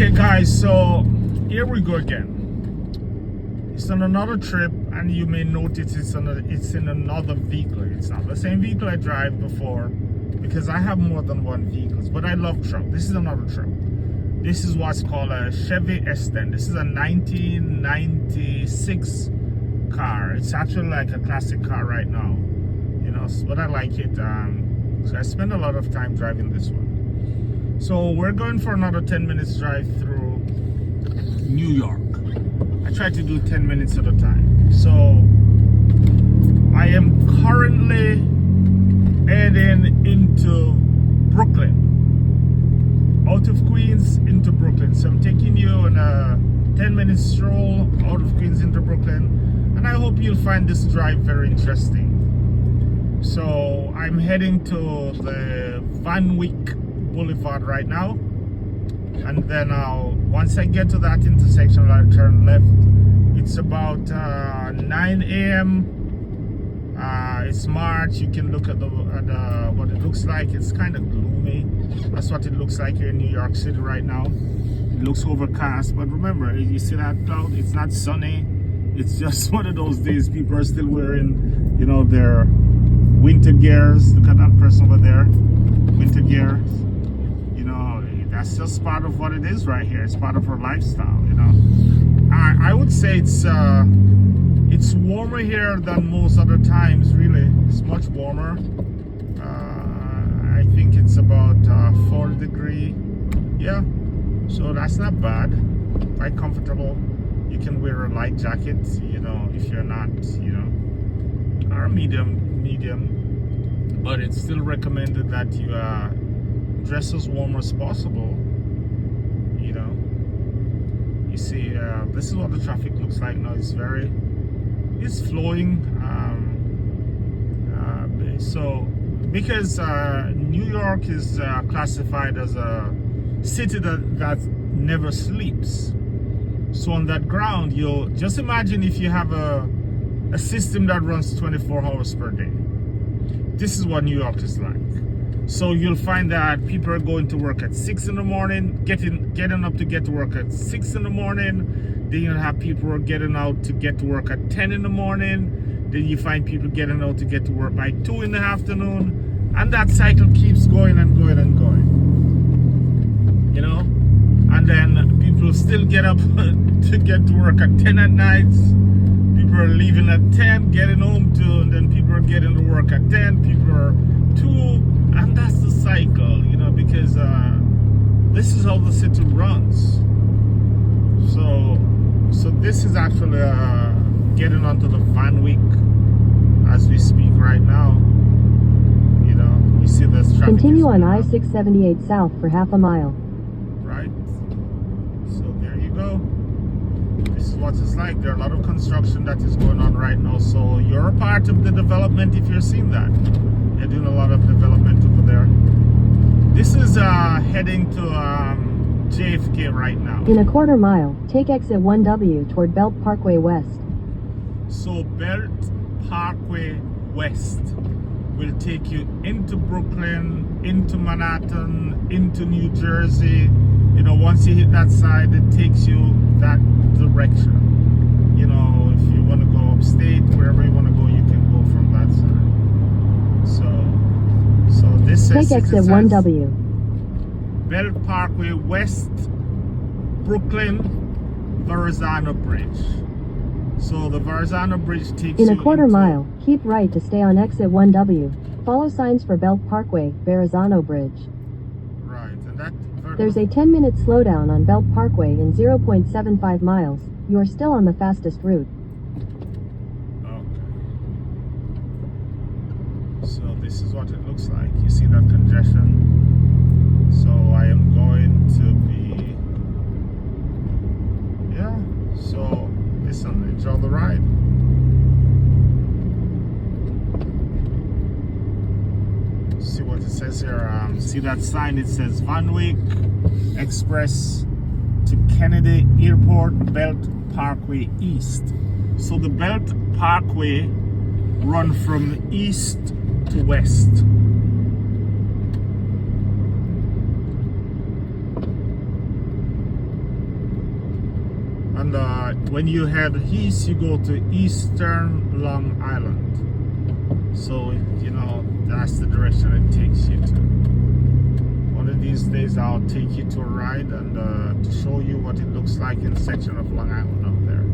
Okay guys, so here we go again. It's on another trip, and you may notice it's in another vehicle. It's not the same vehicle I drive before, because I have more than one vehicle, but I love truck. This is another truck. This is what's called a Chevy S10. This is a 1996 car. It's actually like a classic car right now, you know, but I like it. So I spend a lot of time driving this one. So we're going for another 10 minutes drive through New York. I try to do 10 minutes at a time. So I am currently heading into Brooklyn, out of Queens into Brooklyn. So I'm taking you on a 10-minute stroll out of Queens into Brooklyn, and I hope you'll find this drive very interesting. So I'm heading to the Van Wyck Boulevard right now, and then once I get to that intersection, I'll turn left. It's about 9 a.m. It's March. You can look at what it looks like. It's kind of gloomy. That's what it looks like here in New York City right now. It looks overcast, but remember, you see that cloud? It's not sunny. It's just one of those days. People are still wearing, you know, their winter gears. Look at that person over there, winter gears. You know, that's just part of what it is right here. It's part of our lifestyle, you know. I would say it's warmer here than most other times. Really, it's much warmer. I think it's about 4 degrees. Yeah, so that's not bad. Quite comfortable. You can wear a light jacket, you know, if you're not, you know, or medium. But it's still recommended that you dress as warm as possible. You know, you see, this is what the traffic looks like now. It's flowing. So because New York is classified as a city that never sleeps. So on that ground, you'll just imagine if you have a system that runs 24 hours per day. This is what New York is like. So you'll find that people are going to work at 6 in the morning, getting up to get to work at 6 in the morning. Then you'll have people who are getting out to get to work at 10 in the morning. Then you find people getting out to get to work by 2 in the afternoon. And that cycle keeps going and going and going. You know? And then people still get up to get to work at 10 at night. People are leaving at 10, getting home too, and then people are getting to work at 10, people are 2, and that's the cycle, you know, because this is how the city runs. So this is actually getting onto the Van Wyck as we speak right now. You know, you see this traffic. Continue on I-678 south for half a mile. Right. So there you go. This is what it's like. There are a lot of construction that is going on right now. So you're a part of the development if you're seeing that. They're doing a lot of development over there. This is heading to JFK right now. In a quarter mile, take exit 1W toward Belt Parkway West. So Belt Parkway West will take you into Brooklyn, into Manhattan, into New Jersey. You know, once you hit that side, it takes you that direction. You know, if you want to go upstate, wherever you want to go, you can go from that side. So this says take exit 1W. Belt Parkway West, Brooklyn, Verrazano Bridge. So the Verrazano Bridge takes you in a quarter mile, keep right to stay on exit 1W. Follow signs for Belt Parkway, Verrazano Bridge. Right, and that there's a 10-minute slowdown on Belt Parkway in 0.75 miles. You are still on the fastest route. Okay. So this is what it looks like. You see that congestion? So I am going to be, yeah, so listen, enjoy the ride. See what it says here. See that sign? It says Van Wyck Express to Kennedy Airport, Belt Parkway East. So the Belt Parkway run from east to west. But when you head east, you go to Eastern Long Island. So, you know, that's the direction it takes you to. One of these days I'll take you to a ride and to show you what it looks like in a section of Long Island out there.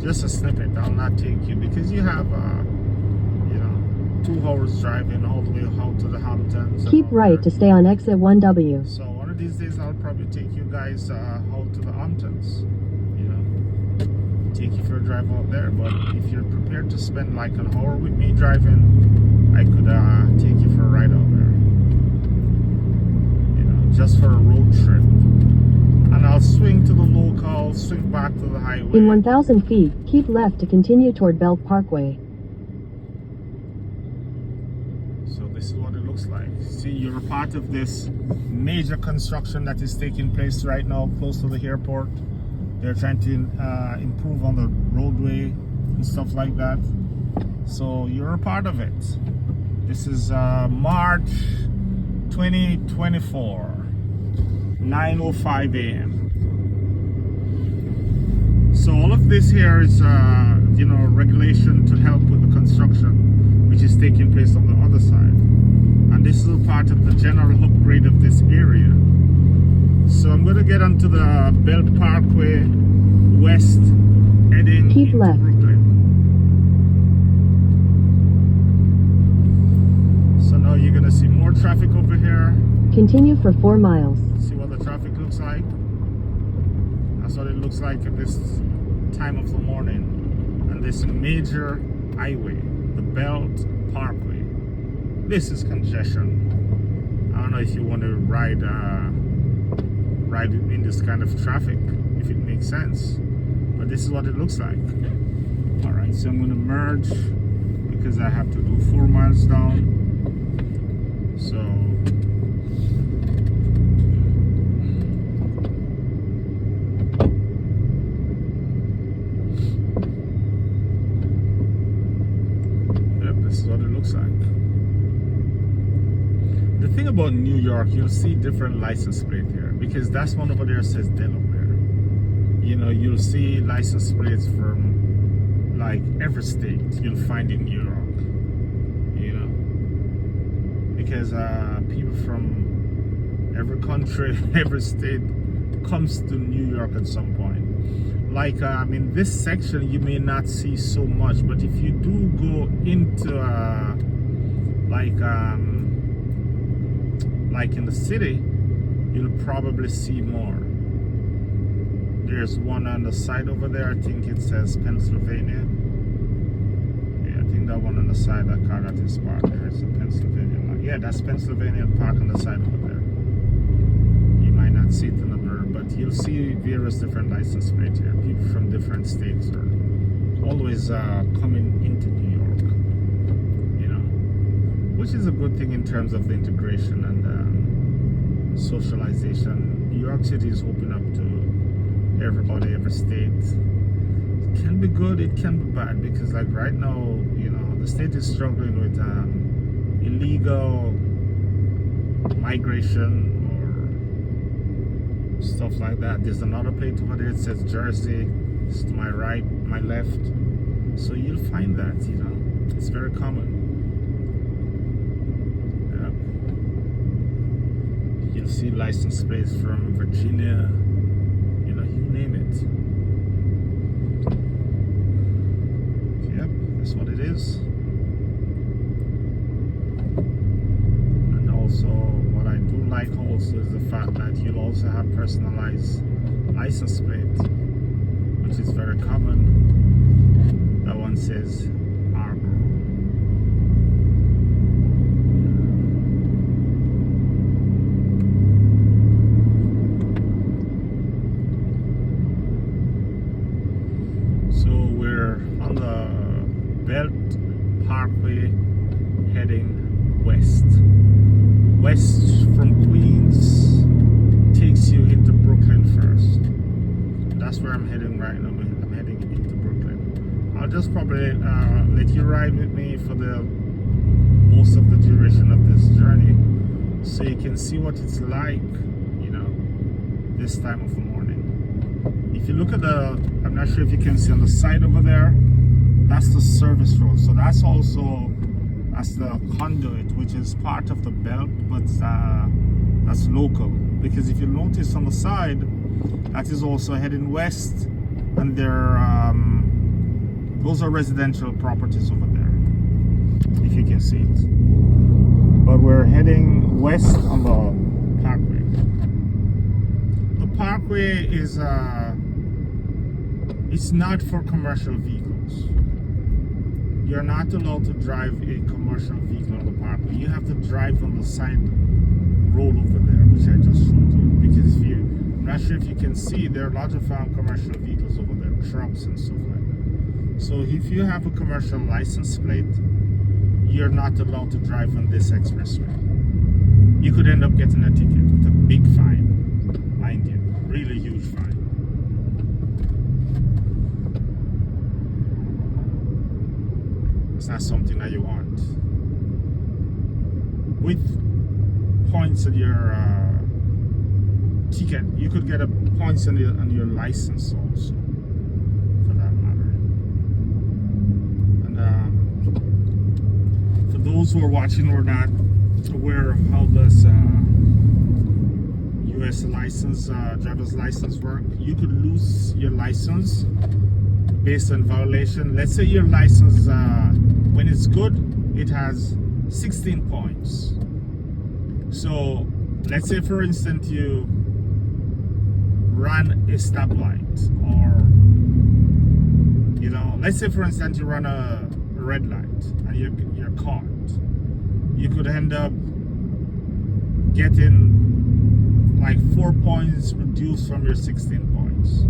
Just a snippet. I'll not take you because you have, you know, 2 hours driving all the way out to the Hamptons. Keep right to stay on exit 1W. So one of these days I'll probably take you guys out to the Hamptons. You know, take you for a drive out there. But if you're prepared to spend like an hour with me driving, I could take you for a ride out there. You know, just for a road trip. And I'll swing to the local, swing back to the highway. In 1,000 feet, keep left to continue toward Belt Parkway. So this is what it looks like. See, you're a part of this major construction that is taking place right now close to the airport. They're trying to improve on the roadway and stuff like that. So you're a part of it. This is March 2024. 9:05 a.m. So all of this here is, you know, regulation to help with the construction, which is taking place on the other side. And this is a part of the general upgrade of this area. So I'm going to get onto the Belt Parkway West, heading Keep into left. Brooklyn. So now you're going to see more traffic over here. Continue for 4 miles. See what the traffic looks like? That's what it looks like at this time of the morning. And this major highway, the Belt Parkway. This is congestion. I don't know if you want to ride in this kind of traffic, if it makes sense. But this is what it looks like. Alright, so I'm going to merge because I have to do 4 miles down. So this is what it looks like. The thing about New York, you'll see different license plate here because that's one over there says Delaware. You know, you'll see license plates from like every state you'll find in New York. You know, because people from every country, every state comes to New York at some point. Like in this section you may not see so much, but if you do go into like in the city, you'll probably see more. There's one on the side over there, I think it says Pennsylvania. Yeah, I think that one on the side, that car that is parked there is a Pennsylvania line. Yeah, that's Pennsylvania Park on the side over there. You might not see it in the mirror, but you'll see various different license plates here. People from different states are always coming into New York, you know, which is a good thing in terms of the integration and socialization. New York City is open up to everybody, every state. It can be good, it can be bad, because like right now, you know, the state is struggling with illegal migration or stuff like that. There's another plate over there, it says Jersey. It's to my right, my left. So you'll find that, you know, it's very common. Yeah. You'll see license plates from Virginia, you know, you name it. Yep, that's what it is. And also, what I do like also is the fact that you'll also have personalized license plate, which is very common. That one says Arbor. So we're on the Belt Parkway heading west. West from Queens takes you into Brooklyn first. That's where I'm heading right now. I'm heading into Brooklyn. I'll just probably let you ride with me for the most of the duration of this journey, so you can see what it's like, you know, this time of the morning. If you look at I'm not sure if you can see on the side over there, that's the service road. So that's the conduit, which is part of the belt, but that's local. Because if you notice on the side, that is also heading west, and those are residential properties over there, if you can see it. But we're heading west on the parkway. The parkway is it's not for commercial vehicles. You're not allowed to drive a commercial vehicle on the parkway. You have to drive on the side road over there, which I just showed you. Because I'm not sure if you can see, there are lots of commercial vehicles over there, trucks and stuff like that. So if you have a commercial license plate, you're not allowed to drive on this expressway. You could end up getting a ticket with a big fine, mind you, really huge fine. It's not something that you want. With points on your ticket, you could get points on your license also, for that matter. And for those who are watching or not aware of how this U.S. license, driver's license work, you could lose your license based on violation. Let's say your license, when it's good, it has 16 points. So let's say, for instance, you run a stoplight, or let's say, for instance, you run a red light and you're caught. You could end up getting like 4 points reduced from your 16 points.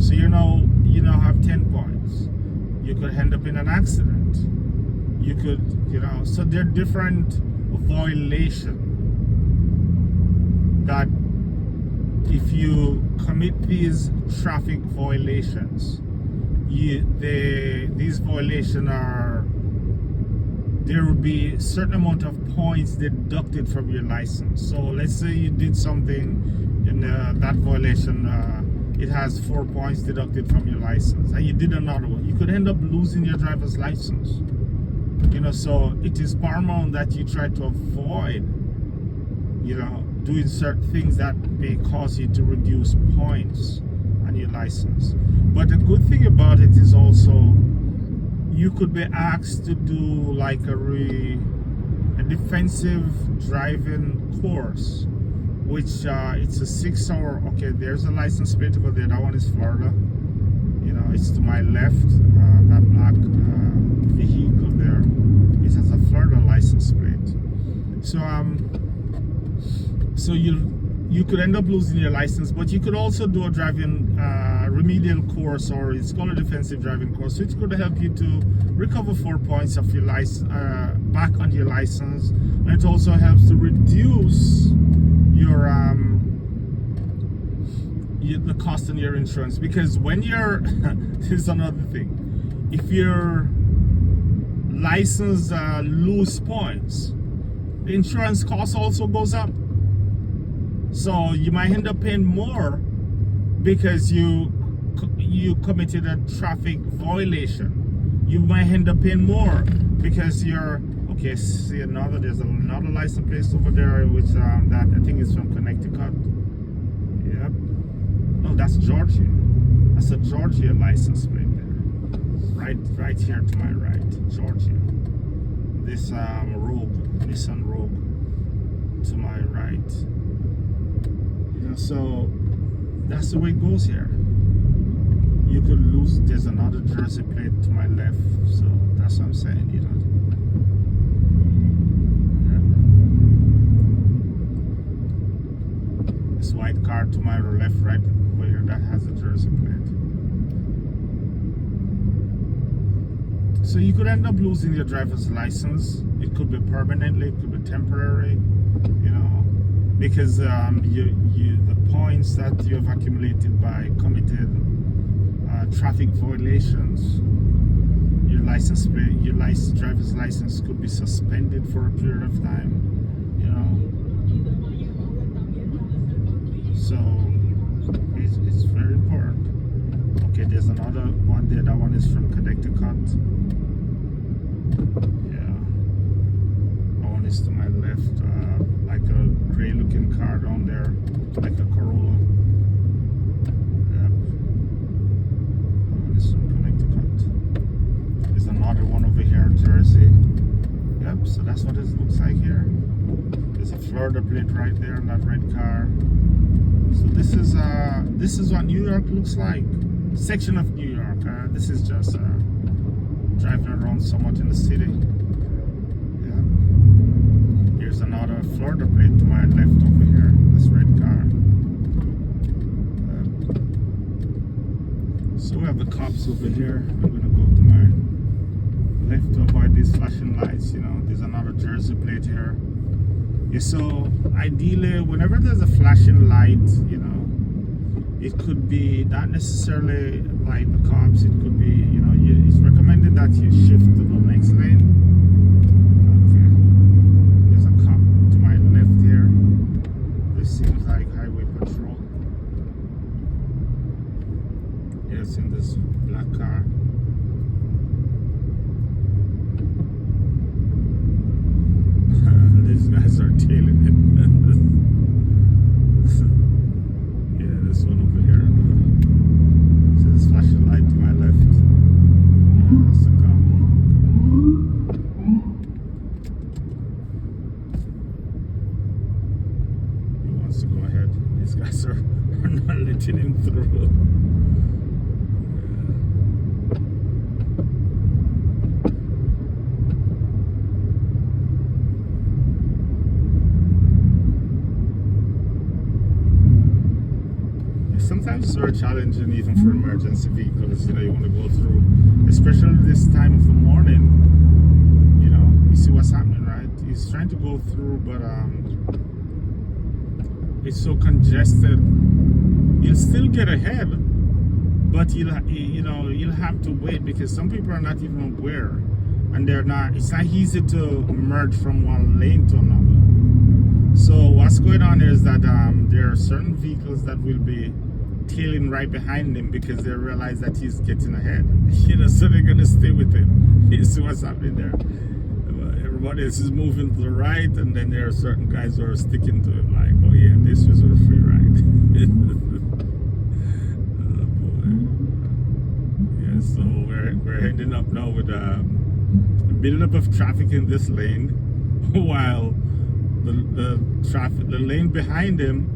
So you now have 10 points. You could end up in an accident. You could, so there are different violations that if you commit these traffic violations, these violations there will be a certain amount of points deducted from your license. So let's say you did something in that violation, it has 4 points deducted from your license, and you did another one, you could end up losing your driver's license. So it is paramount that you try to avoid, doing certain things that may cause you to reduce points on your license. But the good thing about it is also, you could be asked to do like a defensive driving course, which it's a 6-hour. Okay, there's a license plate over there. That one is Florida. It's to my left. That black vehicle there, it has a Florida license plate. So you could end up losing your license, but you could also do a driving remedial course, or it's called a defensive driving course, which could help you to recover 4 points of your license back on your license, and it also helps to reduce your the cost on your insurance. Because when you're this is another thing, if your license lose points, the insurance cost also goes up. So you might end up paying more because you committed a traffic violation. You might end up paying more because you're see there's another license plate over there, which that I think is from Connecticut. Yep. No, that's Georgia. That's a Georgia license plate there. Right here to my right, Georgia. This Nissan Rogue to my right. So that's the way it goes here. You could lose. There's another Jersey plate to my left, so that's what I'm saying. This white car to my left, right where that has a Jersey plate. So you could end up losing your driver's license. It could be permanently, it could be temporary, because the points that you have accumulated by committed traffic violations, your driver's license could be suspended for a period of time. So It's very important. Okay, there's another one there. That one is from Connecticut. Yeah. That one is to my left. Like a gray looking car down there. Like a Corolla. Yep. That one is from Connecticut. There's another one over here, Jersey. Yep, so that's what it looks like here. There's a Florida plate right there in that red car. So this is what New York looks like. Section of New York. This is just driving around somewhat in the city. Yeah. Here's another Florida plate to my left over here. This red car. So we have the cops over here. I'm gonna go to my left to avoid these flashing lights. You know, there's another Jersey plate here. Yeah, so ideally, whenever there's a flashing light, you know, it could be not necessarily like the cops. It could be, you know, it's recommended that you shift to the next lane. Okay, there's a cop to my left here. This seems like highway patrol. Yes, in this black car. These guys are tailing it. Yeah, this one over here. So this flashing light to my left. Yeah, that's the car. He wants to go ahead. These guys are not letting him through. Sometimes it's very challenging even for emergency vehicles, you know, you want to go through, especially this time of the morning, you know, you see what's happening, right? He's trying to go through, but it's so congested. You'll still get ahead, but you'll have to wait because some people are not even aware, and it's not easy to merge from one lane to another. So what's going on is that there are certain vehicles that will be tailing right behind him because they realize that he's getting ahead. You know, so they're gonna stay with him. You see what's happening there? Everybody else is moving to the right, and then there are certain guys who are sticking to it, like, oh yeah, this was a free ride. Oh boy. Yeah, so we're heading up now with a buildup of traffic in this lane, while the lane behind him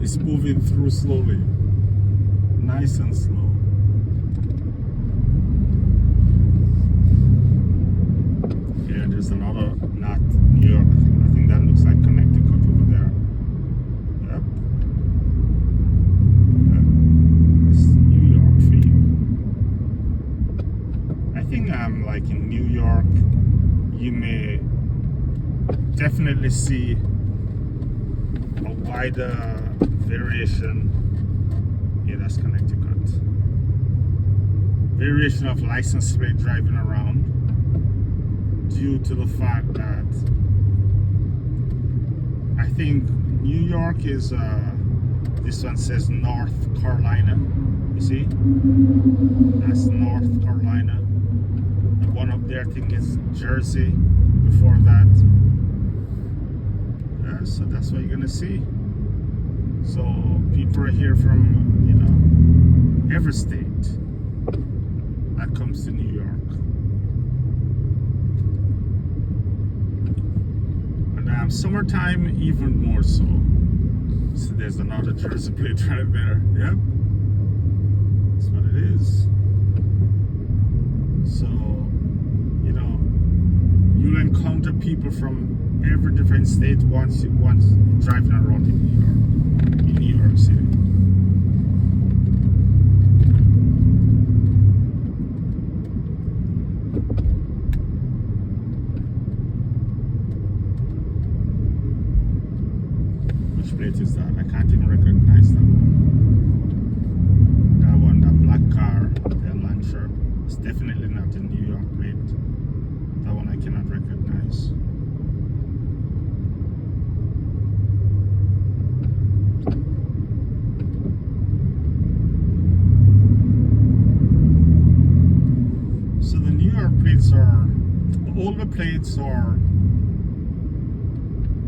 is moving through slowly, nice and slow. Yeah, there's another, not New York. I think that looks like Connecticut over there. Yep. It's New York for you. I think like in New York, you may definitely see a wider variation. Yeah, that's Connecticut. Variation of license plate driving around, due to the fact that I think New York is this one says North Carolina. You see, that's North Carolina. The one up there I think is Jersey. Before that, so that's what you're gonna see. So people are here from, you know, every state that comes to New York, and summertime even more so. So there's another Jersey plate right there. Yep, that's what it is. So, you know, you'll encounter people from every different state once driving around in New York City. Which plate is that? I can't even recognize that one. That one, that black car, the Lancer, it's definitely not a New York plate. That one I cannot recognize. plates are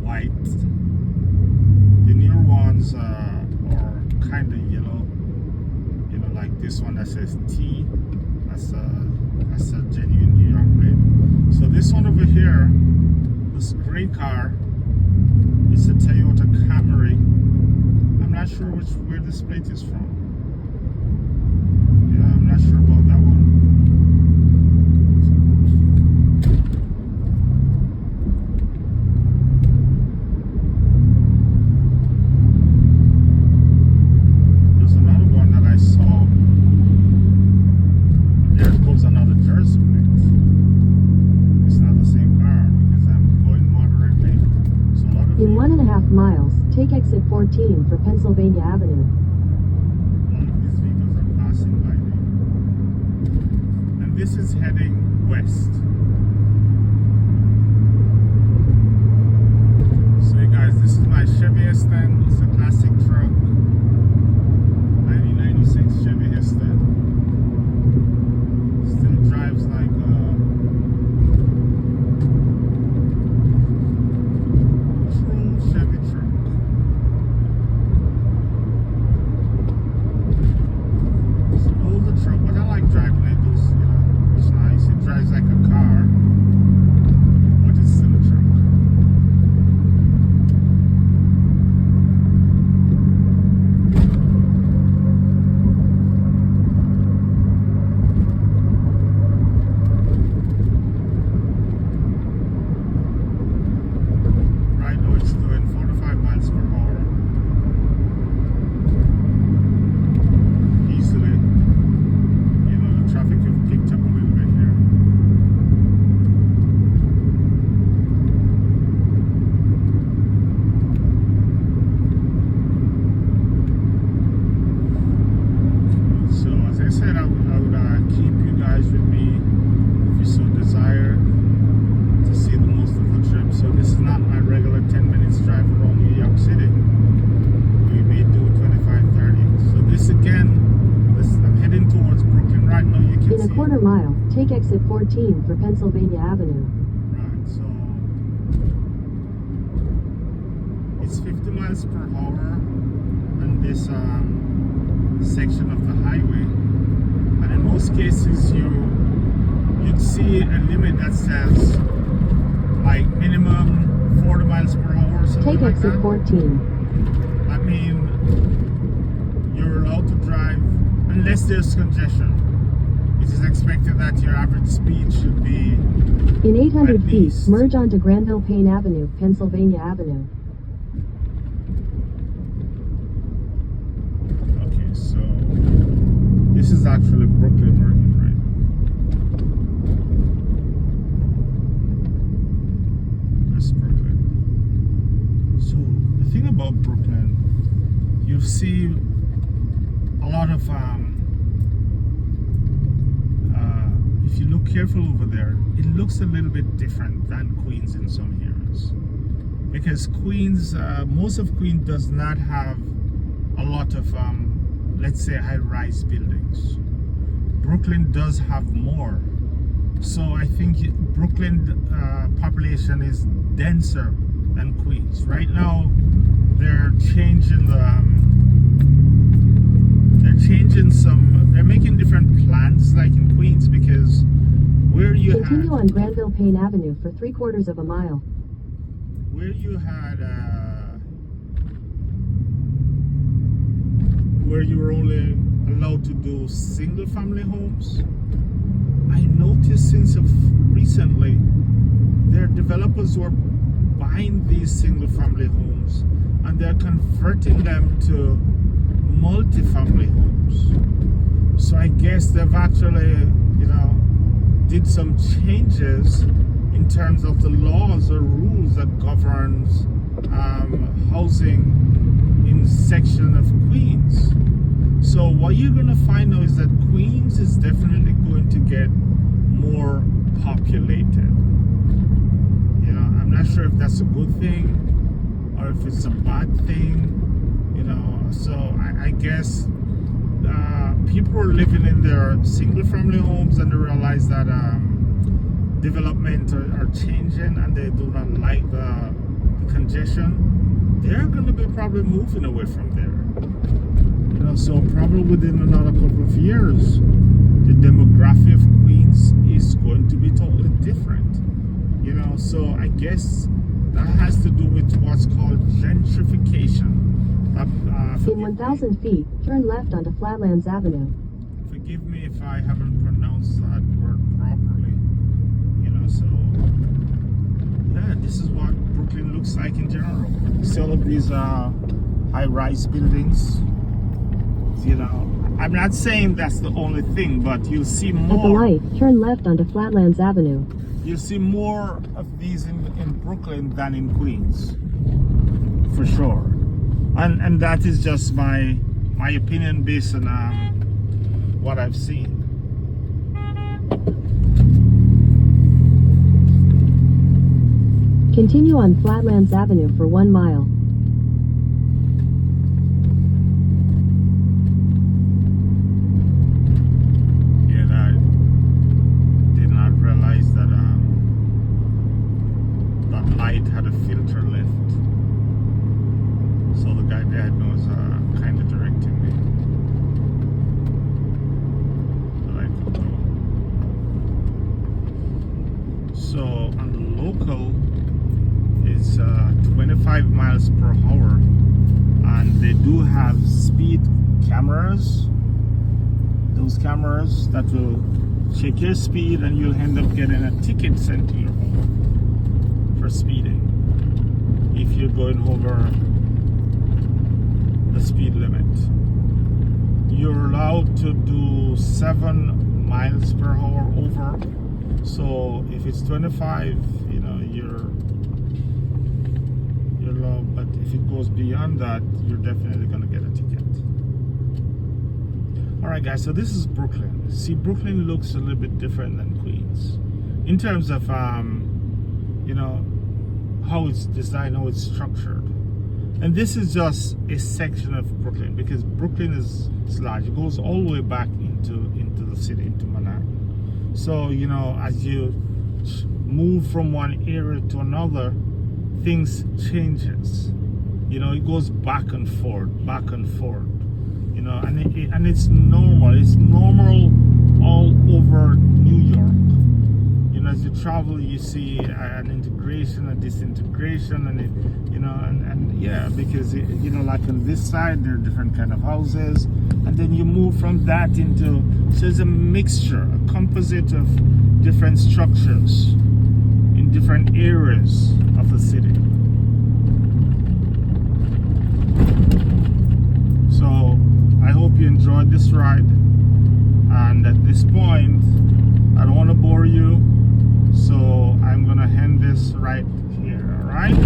white. The newer ones are kind of yellow. You know, like this one that says T. That's a genuine New York plate. So this one over here, this gray car, it's a Toyota Camry. I'm not sure where this plate is from. Yeah, I'm not sure about that one. There's another one that I saw. There goes another Jersey plate. It's not the same car because I'm going moderately. So a lot of In people- 1.5 miles, take exit 14 for Pennsylvania Avenue. All of these vehicles are passing by me. And this is heading west. So you guys, this is my Chevy Heston. It's a classic truck. 1996 Chevy Heston. Still drives like a true Chevy truck. It's an older truck, but I like driving it. It's nice. It drives like a car, but it's still a truck. Right now it's doing 45 miles per hour. Easily. You know, the traffic have picked up a little bit here. So as I said, I would keep you guys with me if you so desire to see the most of the trip. So this is not my regular 10 minutes drive around New York City. We may do 25-30. So this again, I'm heading towards Brooklyn right now. You can In see a quarter mile, take exit 14 for Pennsylvania Avenue. Right, so it's 50 miles per hour on this section of the highway, and in most cases you'd see a limit that says like minimum 40 miles per hour or something Take like exit that. 14. I mean, you're allowed to drive unless there's congestion. It is expected that your average speed should be In 800 At feet, least. merge onto Granville Payne Avenue, Pennsylvania Avenue. okay. So this is actually Brooklyn we're in, right? That's Brooklyn. So the thing about Brooklyn, you see a lot of if you look careful over there, it looks a little bit different than Queens in some areas. Because Queens, most of Queens does not have a lot of, let's say, high-rise buildings. Brooklyn does have more. So I think Brooklyn population is denser than Queens. Right now, they're changing they're making different plans like in Queens, because where you Continue had on Granville Payne Avenue for 3/4 mile. where you had where you were only allowed to do single family homes, I noticed since of recently there are developers who are buying these single family homes and they're converting them to multi-family homes. So I guess they've actually, did some changes in terms of the laws or rules that governs housing in section of Queens. So what you're going to find now is that Queens is definitely going to get more populated. I'm not sure if that's a good thing or if it's a bad thing. So I guess people are living in their single family homes and they realize that development are changing and they do not like the congestion, they're going to be probably moving away from there. You know, so probably within another couple of years, the demography of Queens is going to be totally different. You know, so I guess that has to do with what's called gentrification. In 1,000 feet, turn left onto Flatlands Avenue. Forgive me if I haven't pronounced that word properly. You know, so yeah, this is what Brooklyn looks like in general. See all of these high-rise buildings. You know, I'm not saying that's the only thing, but you'll see more. At the light, turn left onto Flatlands Avenue. You'll see more of these in Brooklyn than in Queens, for sure. And that is just my opinion based on what I've seen. Continue on Flatlands Avenue for 1 mile. And I did not realize that that light had a filter left. So the guy there was kind of directing me. So I could go. So on the local, it's 25 miles per hour, and they do have speed cameras. Those cameras that will check your speed, and you'll end up getting a ticket sent to your home for speeding if you're going over the speed limit. You're allowed to do 7 miles per hour over. So if it's 25, you know, you're low, but if it goes beyond that, you're definitely going to get a ticket. Alright guys, so this is Brooklyn. See, Brooklyn looks a little bit different than Queens in terms of you know, how it's designed, how it's structured. And this is just a section of Brooklyn, because Brooklyn is large. It goes all the way back into the city, into Manhattan. So, you know, as you move from one area to another, things changes. You know, it goes back and forth, you know, and it's normal. It's normal all over New York. You know, as you travel, you see an integration, a disintegration, and it, you know, and yeah, because it, you know, like on this side, there are different kind of houses, and then you move from that into, so it's a mixture, a composite of different structures in different areas of the city. So I hope you enjoyed this ride, and at this point, I don't want to bore you, so I'm gonna end this right here. Alright,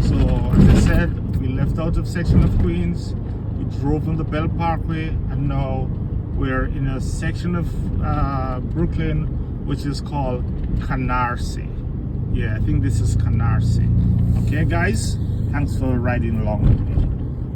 so as I said, we left out of section of Queens, we drove on the Bell Parkway, and now we're in a section of Brooklyn which is called Canarsie. Yeah, I think this is Canarsie. Okay guys, thanks for riding along with me.